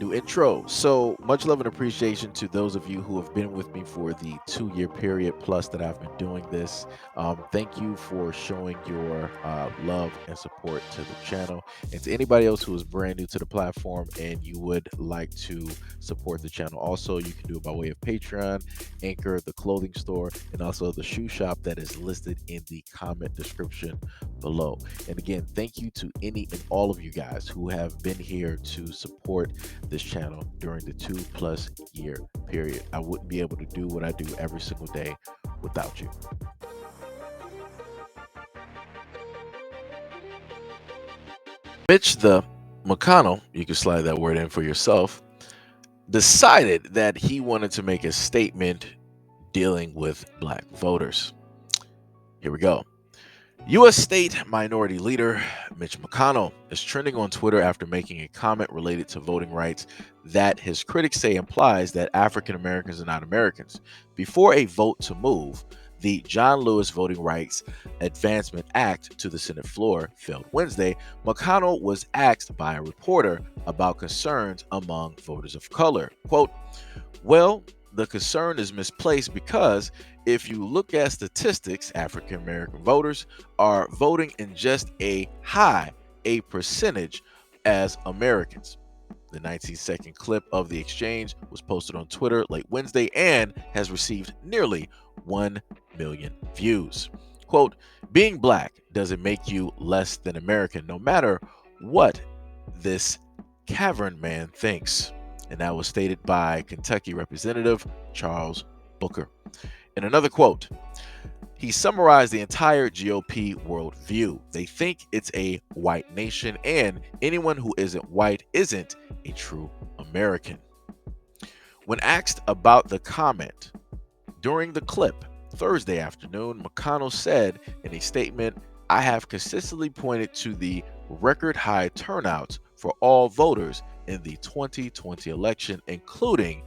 New intro. So much love and appreciation to those of you who have been with me for the 2 year period plus that I've been doing this. Thank you for showing your love and support to the channel. And to anybody else who is brand new to the platform and you would like to support the channel, also you can do it by way of Patreon, Anchor, the clothing store, and also the shoe shop that is listed in the comment description below. And again, thank you to any and all of you guys who have been here to support this channel during the 2+ year period. I wouldn't be able to do what I do every single day without you. Mitch the McConnell, you can slide that word in for yourself, decided that he wanted to make a statement dealing with black voters. Here we go. U.S. State Minority Leader Mitch McConnell is trending on Twitter after making a comment related to voting rights that his critics say implies that African Americans are not Americans. Before a vote to move the John Lewis Voting Rights Advancement Act to the Senate floor failed Wednesday, McConnell was asked by a reporter about concerns among voters of color. Quote, well, the concern is misplaced because if you look at statistics, African American voters are voting in just a percentage as Americans. The 19-second clip of the exchange was posted on Twitter late Wednesday and has received nearly 1 million views. Quote, being black doesn't make you less than American, no matter what this cavern man thinks. And that was stated by Kentucky Representative Charles Booker. In another quote, he summarized the entire GOP worldview. They think it's a white nation, and anyone who isn't white isn't a true American. When asked about the comment during the clip Thursday afternoon, McConnell said in a statement, I have consistently pointed to the record high turnouts for all voters in the 2020 election, including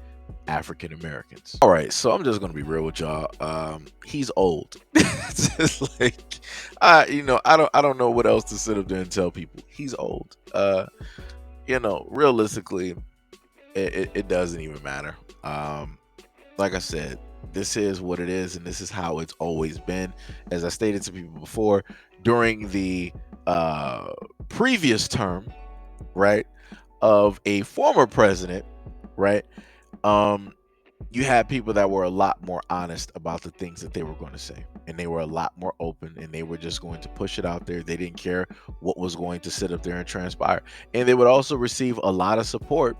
African Americans. All right, so I'm just gonna be real with y'all. He's old. It's just like, I don't know what else to sit up there and tell people. He's old. Realistically, it doesn't even matter. Like I said, this is what it is, and this is how it's always been. As I stated to people before, during the previous term, right, of a former president, right, you had people that were a lot more honest about the things that they were going to say, and they were a lot more open, and they were just going to push it out there. They didn't care what was going to sit up there and transpire, and they would also receive a lot of support,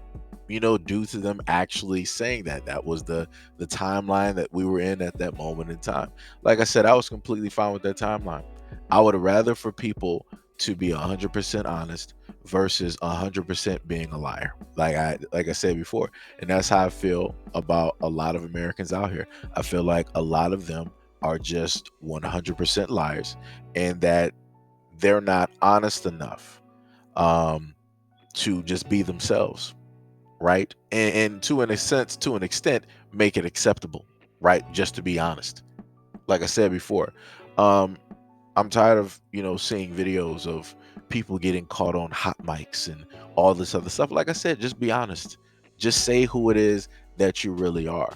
due to them actually saying that was the timeline that we were in at that moment in time. Like I said, I was completely fine with that timeline. I would rather for people to be 100% honest versus 100% being a liar, like I said before. And that's how I feel about a lot of Americans out here. I feel like a lot of them are just 100% liars, and that they're not honest enough to just be themselves, right? And to an extent, make it acceptable, right? Just to be honest. Like I said before, I'm tired of seeing videos of people getting caught on hot mics and all this other stuff. Like I said, just be honest. Just say who it is that you really are,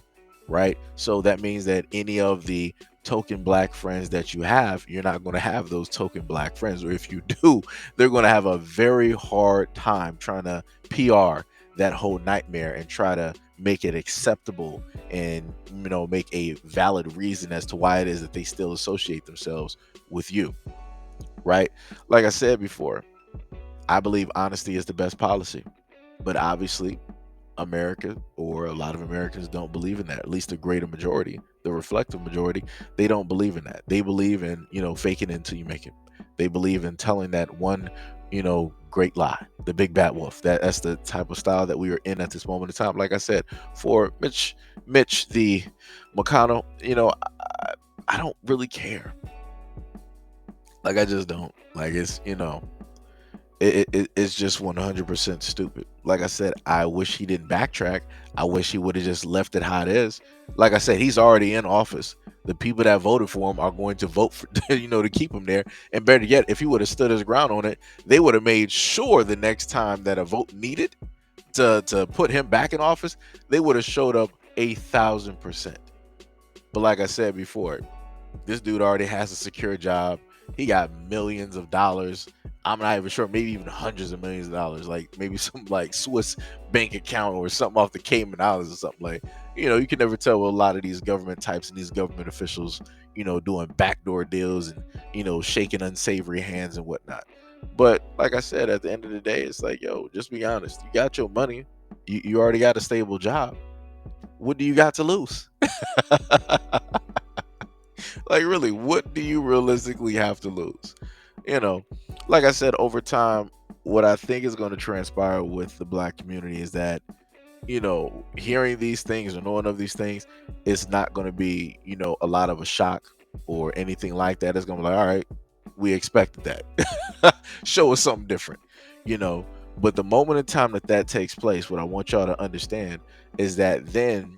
right? So that means that any of the token black friends that you have, you're not going to have those token black friends, or if you do, they're going to have a very hard time trying to PR that whole nightmare and try to make it acceptable and make a valid reason as to why it is that they still associate themselves with you, right? Like I said before, I believe honesty is the best policy, but obviously America, or a lot of Americans, don't believe in that. At least the greater majority, the reflective majority, they don't believe in that. They believe in faking it until you make it. They believe in telling that one great lie, the big bad wolf. That's the type of style that we are in at this moment in time. Like I said, for Mitch the McConnell, I don't really care. Like, I just don't. Like, it's just 100% stupid. Like I said, I wish he didn't backtrack. I wish he would have just left it how it is. Like I said, he's already in office. The people that voted for him are going to vote for to keep him there. And better yet, if he would have stood his ground on it, they would have made sure the next time that a vote needed, to put him back in office, they would have showed up 1,000%. But like I said before, this dude already has a secure job. He got millions of dollars. I'm not even sure, maybe even hundreds of millions of dollars, like maybe some like Swiss bank account or something off the Cayman Islands or something. Like, you can never tell with a lot of these government types and these government officials, doing backdoor deals and, shaking unsavory hands and whatnot. But like I said, at the end of the day, it's like, yo, just be honest. You got your money. You already got a stable job. What do you got to lose? Like, really, what do you realistically have to lose? You know, like I said, over time, what I think is going to transpire with the black community is that, hearing these things or knowing of these things, it's not going to be, a lot of a shock or anything like that. It's going to be like, all right, we expected that. Show us something different, you know. But the moment in time that that takes place, what I want y'all to understand is that then,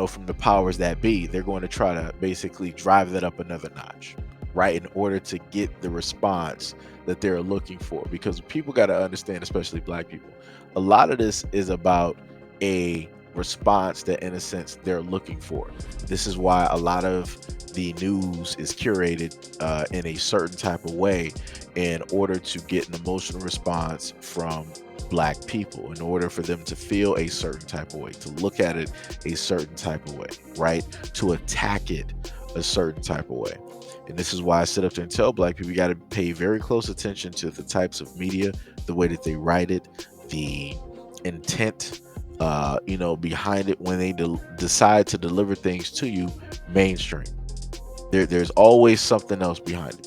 from the powers that be, they're going to try to basically drive that up another notch, right? In order to get the response that they're looking for. Because people got to understand, especially black people, a lot of this is about a response that, in a sense, they're looking for. This is why a lot of the news is curated in a certain type of way in order to get an emotional response from black people, in order for them to feel a certain type of way, to look at it a certain type of way, right? To attack it a certain type of way. And this is why I sit up there and tell black people, you got to pay very close attention to the types of media, the way that they write it, the intent, behind it when they decide to deliver things to you mainstream. There's always something else behind it.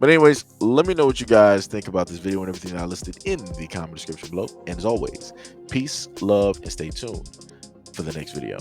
But anyways, let me know what you guys think about this video and everything that I listed in the comment description below. And as always, peace, love, and stay tuned for the next video.